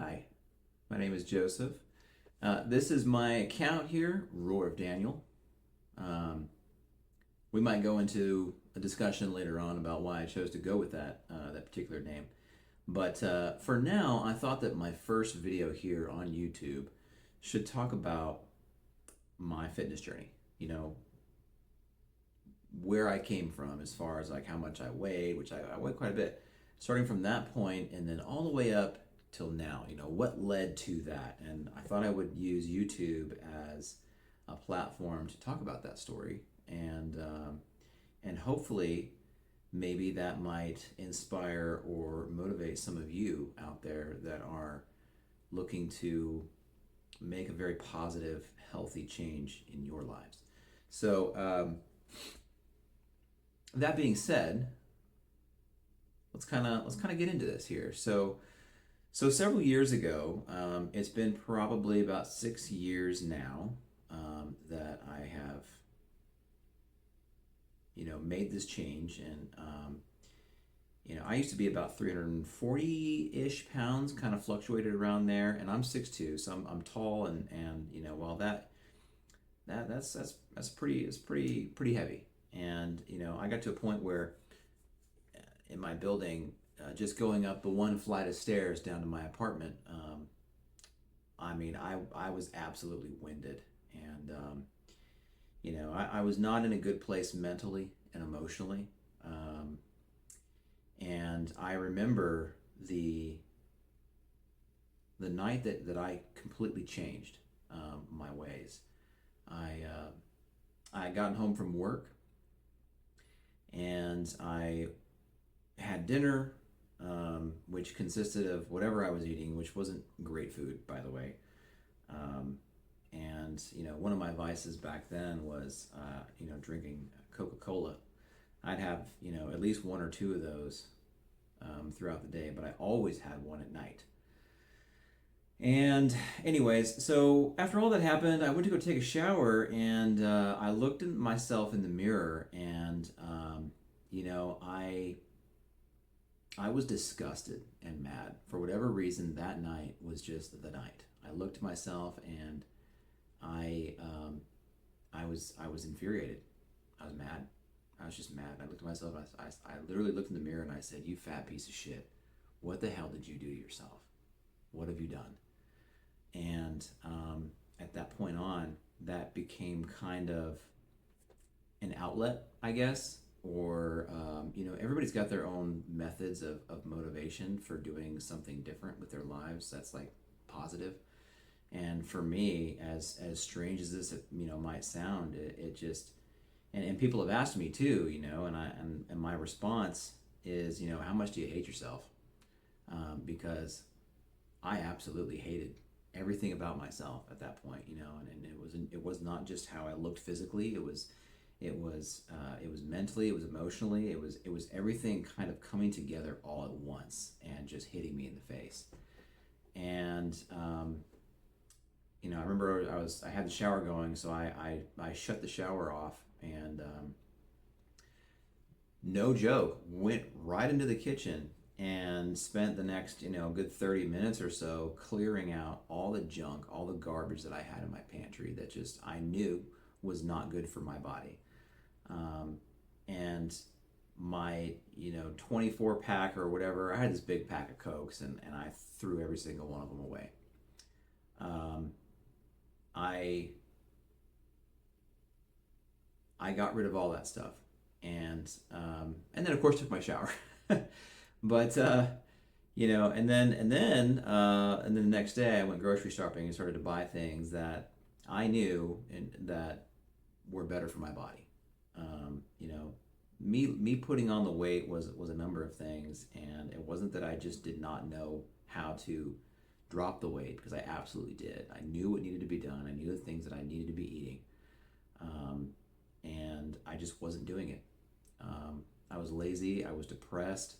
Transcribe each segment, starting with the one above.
Hi, my name is Joseph. This is my account here, Roar of Daniel. Um, we might go into a discussion later on about why I chose to go with that particular name. But for now, I thought that my first video here on YouTube should talk about my fitness journey. You know, where I came from as far as like how much I weighed, which I weighed quite a bit, starting from that point and then all the way up till now. What led to that? And I thought I would use YouTube as a platform to talk about that story, and hopefully maybe that might inspire or motivate some of you out there that are looking to make a very positive, healthy change in your lives. So that being said, let's kind of get into this here. So several years ago, it's been probably about 6 years now that I have made this change, and I used to be about 340-ish pounds, kind of fluctuated around there, and I'm 6'2", so I'm tall, and while that's pretty heavy. And I got to a point where in my building, just going up the one flight of stairs down to my apartment, I was absolutely winded, and I was not in a good place mentally and emotionally. And I remember the night that I completely changed my ways. I had gotten home from work, and I had dinner, which consisted of whatever I was eating, which wasn't great food, by the way. Um, and one of my vices back then was drinking Coca-Cola. I'd have at least one or two of those throughout the day, but I always had one at night. And anyways, so after all that happened, I went to go take a shower, and I looked at myself in the mirror, and I was disgusted and mad. For whatever reason, that night was just the night. I looked at myself, and I was infuriated. I was mad. I was just mad. I looked at myself. I literally looked in the mirror and I said, "You fat piece of shit. What the hell did you do to yourself? What have you done?" And at that point on, that became kind of an outlet, I guess, or everybody's got their own methods of motivation for doing something different with their lives that's like positive. And for me, as strange as this might sound, it just, and people have asked me too, and my response is, how much do you hate yourself? Because I absolutely hated everything about myself at that point, and it was not just how I looked physically. It was mentally, it was emotionally, it was everything kind of coming together all at once and just hitting me in the face. And I remember I had the shower going, so I shut the shower off, and no joke, went right into the kitchen and spent the next good 30 minutes or so clearing out all the junk, all the garbage that I had in my pantry that just I knew was not good for my body. And my 24 pack or whatever, I had this big pack of Cokes, and I threw every single one of them away. um, I I got rid of all that stuff, and then of course took my shower. But and then the next day I went grocery shopping and started to buy things that I knew and that were better for my body. Me putting on the weight was a number of things, and it wasn't that I just did not know how to drop the weight, because I absolutely did. I knew what needed to be done. I knew the things that I needed to be eating, um, and I just wasn't doing it. I was lazy. I was depressed.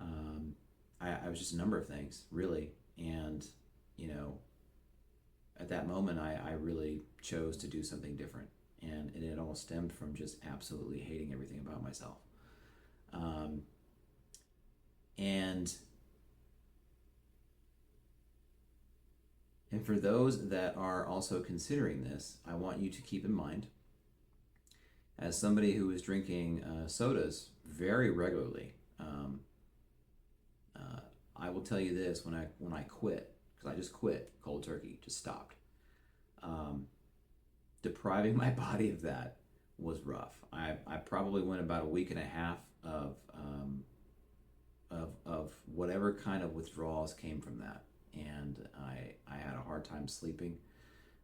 Um, I was just a number of things, really. And you know, at that moment, I really chose to do something different, and it all stemmed from just absolutely hating everything about myself. Um, and And for those that are also considering this, I want you to keep in mind, as somebody who is drinking sodas very regularly, I will tell you this: when I quit, because I just quit cold turkey, just stopped. Um, Depriving my body of that was rough. I probably went about a week and a half of whatever kind of withdrawals came from that, and I had a hard time sleeping.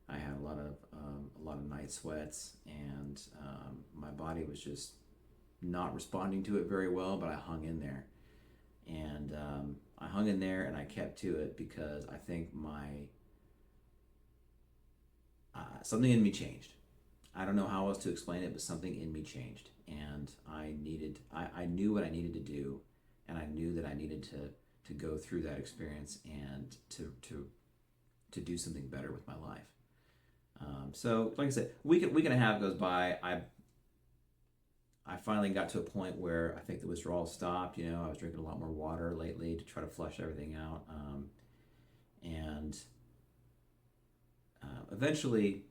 I had a lot of night sweats, and my body was just not responding to it very well. But I hung in there, and I hung in there, and I kept to it because I think my something in me changed. I don't know how else to explain it, but something in me changed, and I knew what I needed to do, and I knew that I needed to go through that experience and to do something better with my life. So, like I said, week and a half goes by. I finally got to a point where I think the withdrawal stopped. You know, I was drinking a lot more water lately to try to flush everything out, and eventually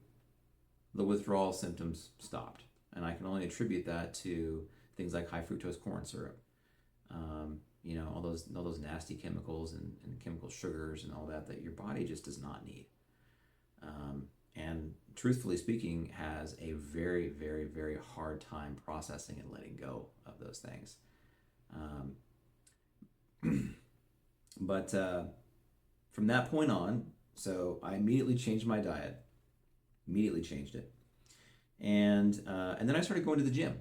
the withdrawal symptoms stopped, and I can only attribute that to things like high fructose corn syrup. You know, all those nasty chemicals and chemical sugars and all that your body just does not need. And truthfully speaking, has a very, very, very hard time processing and letting go of those things. But from that point on, so I immediately changed my diet, immediately changed it, and then I started going to the gym,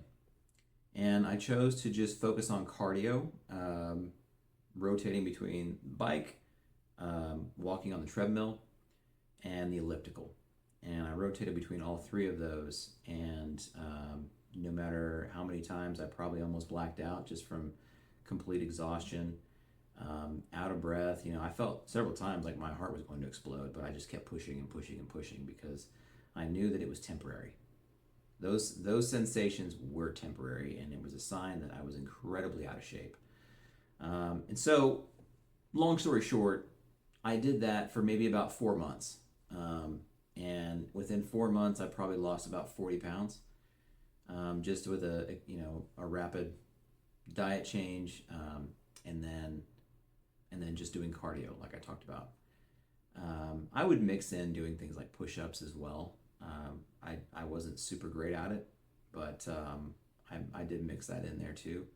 and I chose to just focus on cardio, rotating between bike, walking on the treadmill, and the elliptical. And I rotated between all three of those, and no matter how many times I probably almost blacked out just from complete exhaustion, out of breath. You know, I felt several times like my heart was going to explode, but I just kept pushing and pushing and pushing because I knew that it was temporary. Those sensations were temporary, and it was a sign that I was incredibly out of shape. And so, long story short, I did that for maybe about 4 months. And within 4 months, I probably lost about 40 pounds, just with a rapid diet change, and then just doing cardio, like I talked about. I would mix in doing things like push-ups as well. I wasn't super great at it, but I did mix that in there too.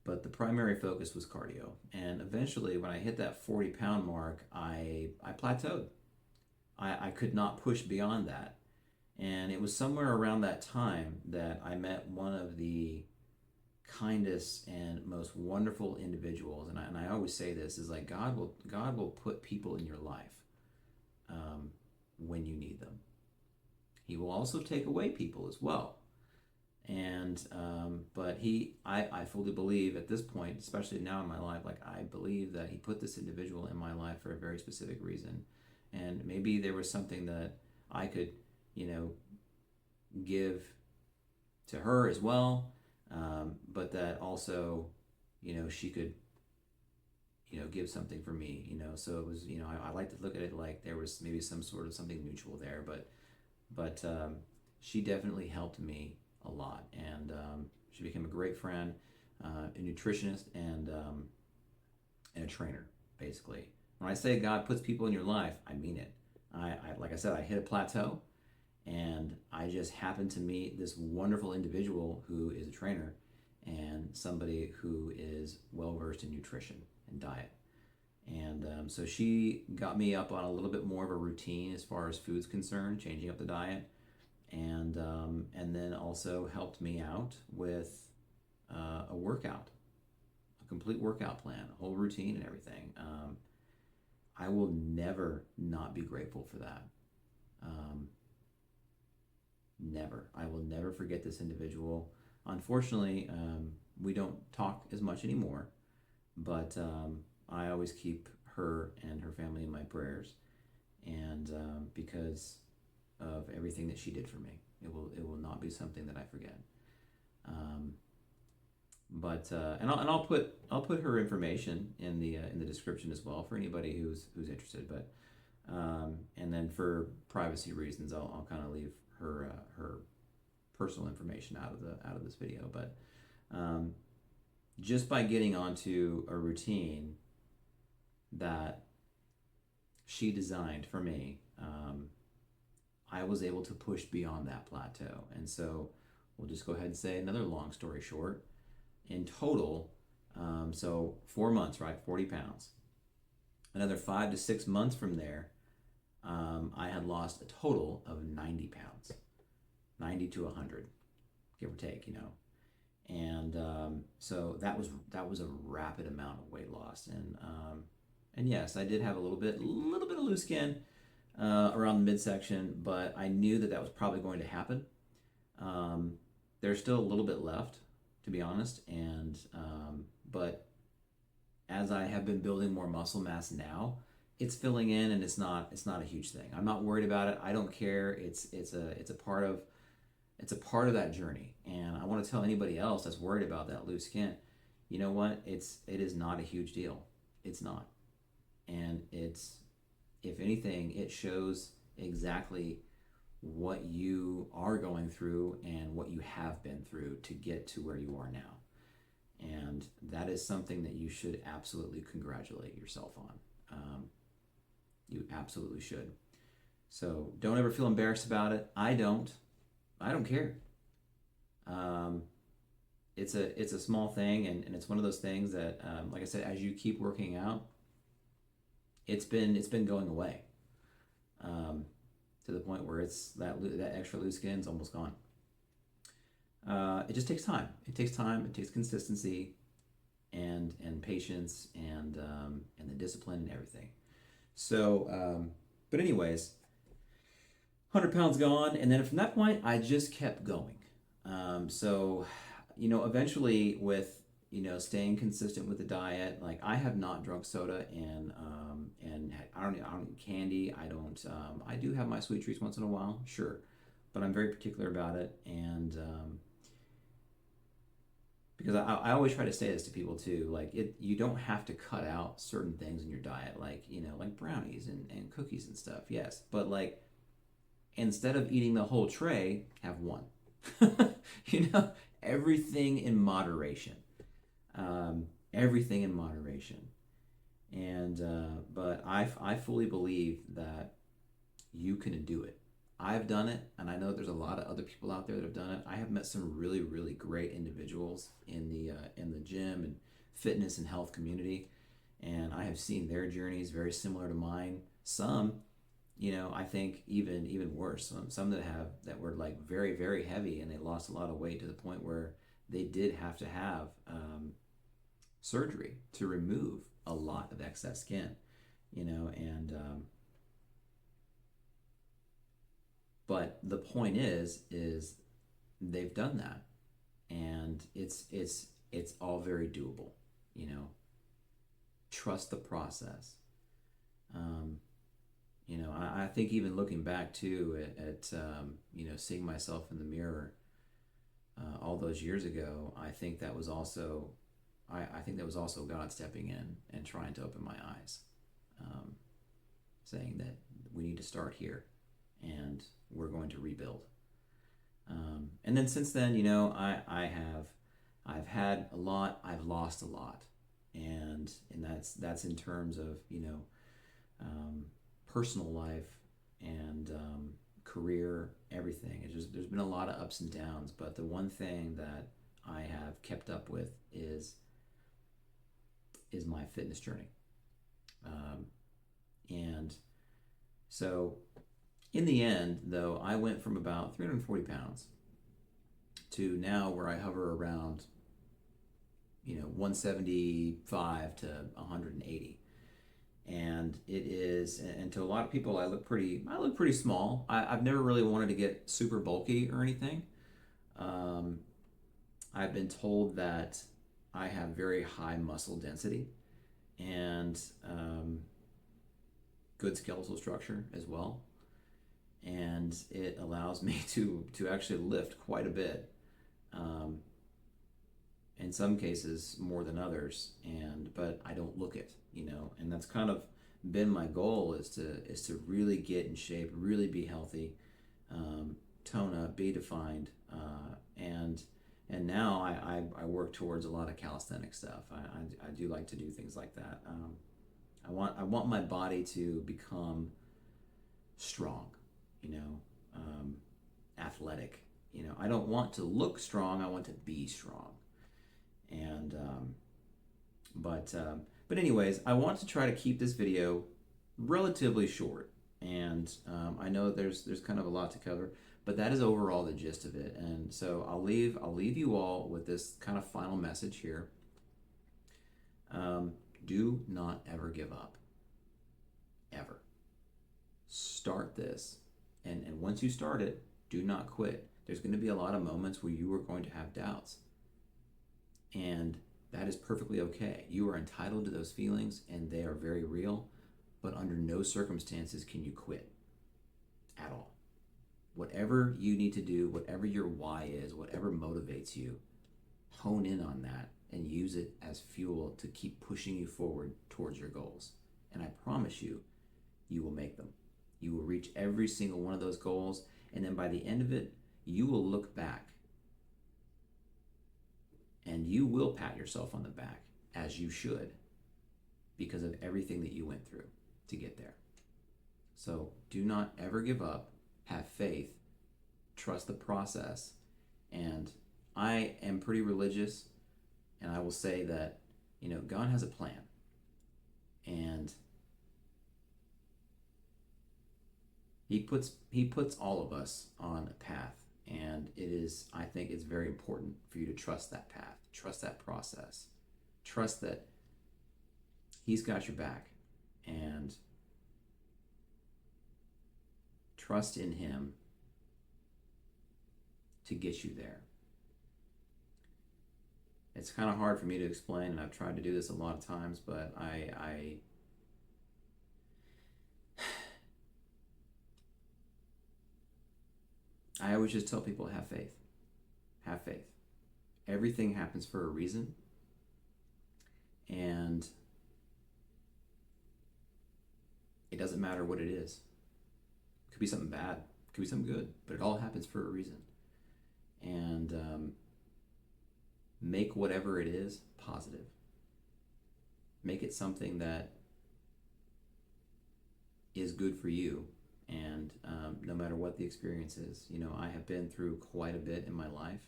But the primary focus was cardio. And eventually, when I hit that 40-pound mark, I plateaued. I could not push beyond that. And it was somewhere around that time that I met one of the kindest and most wonderful individuals. And I always say this is like God will put people in your life when you need them. He will also take away people as well. And but I fully believe at this point, especially now in my life, like I believe that he put this individual in my life for a very specific reason. And maybe there was something that I could, give to her as well, but that also, she could, give something for me, So it was, I like to look at it like there was maybe some sort of something mutual there, but she definitely helped me a lot, and she became a great friend, a nutritionist, and a trainer, basically. When I say God puts people in your life, I mean it. I like I said, I hit a plateau, and I just happened to meet this wonderful individual who is a trainer and somebody who is well versed in nutrition and diet. And so she got me up on a little bit more of a routine as far as food's concerned, changing up the diet, and then also helped me out with a workout, a complete workout plan, a whole routine and everything. I will never not be grateful for that. Never. I will never forget this individual. Unfortunately, we don't talk as much anymore, but I always keep her and her family in my prayers, and because of everything that she did for me, it will not be something that I forget. But I'll put her information in the description as well for anybody who's interested. But And then for privacy reasons, I'll kind of leave her personal information out of this video. But um, just by getting onto a routine that she designed for me, I was able to push beyond that plateau. And so we'll just go ahead and say another long story short. In total, so 4 months, right? 40 pounds. Another 5 to 6 months from there, I had lost a total of 90 pounds, 90 to 100, give or take, And so that was a rapid amount of weight loss, and yes, I did have a little bit of loose skin around the midsection, but I knew that was probably going to happen. There's still a little bit left, to be honest, and but as I have been building more muscle mass now, it's filling in, and it's not a huge thing. I'm not worried about it. I don't care. It's a part of that journey, and I want to tell anybody else that's worried about that loose skin, you know what? It is not a huge deal. It's not, and if anything, it shows exactly what you are going through and what you have been through to get to where you are now. And that is something that you should absolutely congratulate yourself on. You absolutely should. So don't ever feel embarrassed about it. I don't care. It's a small thing, and it's one of those things that, like I said, as you keep working out, it's been going away, to the point where it's that extra loose skin is almost gone. It just takes time. It takes time. It takes consistency, and patience, and the discipline and everything. So, but anyways, 100 pounds gone, and then from that point, I just kept going. So, eventually with staying consistent with the diet, like I have not drunk soda, and I don't eat candy. I do have my sweet treats once in a while, sure, but I'm very particular about it, and because I always try to say this to people too, like you don't have to cut out certain things in your diet, like like brownies and cookies and stuff, yes, but like instead of eating the whole tray, have one. Everything in moderation. Everything in moderation. And but I fully believe that you can do it. I've done it, and I know there's a lot of other people out there that have done it. I have met some really, really great individuals in the gym and fitness and health community, and I have seen their journeys very similar to mine. Some, I think even worse. Some that were like very, very heavy, and they lost a lot of weight to the point where they did have to have surgery to remove a lot of excess skin, and but the point is they've done that, and it's all very doable. Trust the process. I think even looking back too at seeing myself in the mirror all those years ago, I think that was also God stepping in and trying to open my eyes, saying that we need to start here, and we're going to rebuild. And then since then, I've had a lot, I've lost a lot, and that's in terms of personal life and career, everything. There's been a lot of ups and downs, but the one thing that I have kept up with is my fitness journey. And so in the end, though, I went from about 340 pounds to now where I hover around 175 to 180. And it is, and to a lot of people, I look pretty small. I've never really wanted to get super bulky or anything. I've been told that I have very high muscle density and good skeletal structure as well, and it allows me to actually lift quite a bit. In some cases more than others, but I don't look it, and that's kind of been my goal is to really get in shape, really be healthy, tone up, be defined, and now I work towards a lot of calisthenic stuff. I do like to do things like that. I want my body to become strong, you know, athletic. You know, I don't want to look strong. I want to be strong. And but anyways, I want to try to keep this video relatively short. And I know there's kind of a lot to cover, but that is overall the gist of it. And so I'll leave you all with this kind of final message here. Do not ever give up, ever. Start this, and once you start it, do not quit. There's going to be a lot of moments where you are going to have doubts, and that is perfectly okay. You are entitled to those feelings, and they are very real, but under no circumstances can you quit at all. Whatever you need to do, whatever your why is, whatever motivates you, hone in on that and use it as fuel to keep pushing you forward towards your goals. And I promise you, you will make them. You will reach every single one of those goals, and then by the end of it, you will look back and you will pat yourself on the back, as you should, because of everything that you went through to get there. So do not ever give up. Have faith. Trust the process. And I am pretty religious, and I will say that, you know, God has a plan. And He puts all of us on a path, and I think it's very important for you to trust that path, trust that process, trust that He's got your back, and trust in Him to get you there. It's kind of hard for me to explain, and I've tried to do this a lot of times, but I always just tell people, have faith. Have faith. Everything happens for a reason. And it doesn't matter what it is. It could be something bad. It could be something good. But it all happens for a reason. And make whatever it is positive. Make it something that is good for you. And no matter what the experience is, you know, I have been through quite a bit in my life,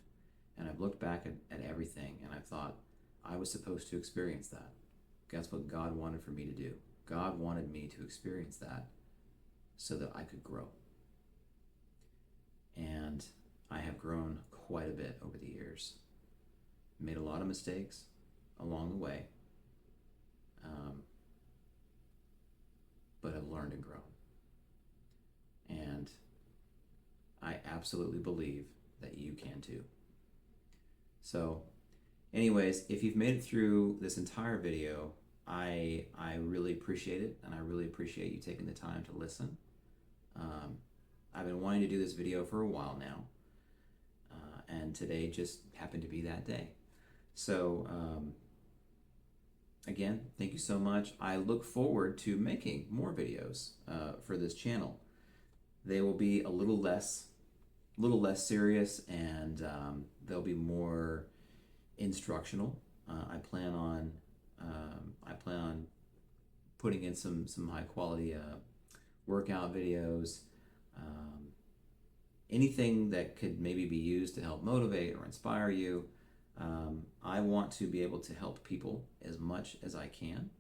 and I've looked back at everything, and I've thought, I was supposed to experience that. That's what God wanted for me to do. God wanted me to experience that so that I could grow. And I have grown quite a bit over the years. Made a lot of mistakes along the way, but have learned and grown. And I absolutely believe that you can too. So anyways, if you've made it through this entire video, I really appreciate it, and I really appreciate you taking the time to listen. I've been wanting to do this video for a while now, and today just happened to be that day. So again, thank you so much. I look forward to making more videos for this channel. They will be a little less serious, and they'll be more instructional. I plan on putting in some high quality workout videos, anything that could maybe be used to help motivate or inspire you. I want to be able to help people as much as I can,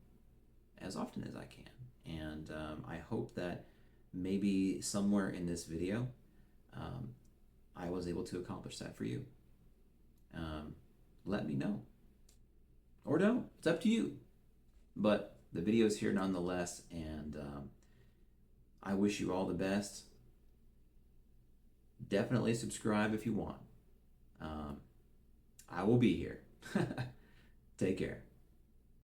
as often as I can, and I hope that maybe somewhere in this video I was able to accomplish that for you. Let me know, or don't. It's up to you. But the video's here nonetheless, and I wish you all the best. Definitely subscribe if you want. I will be here. Take care.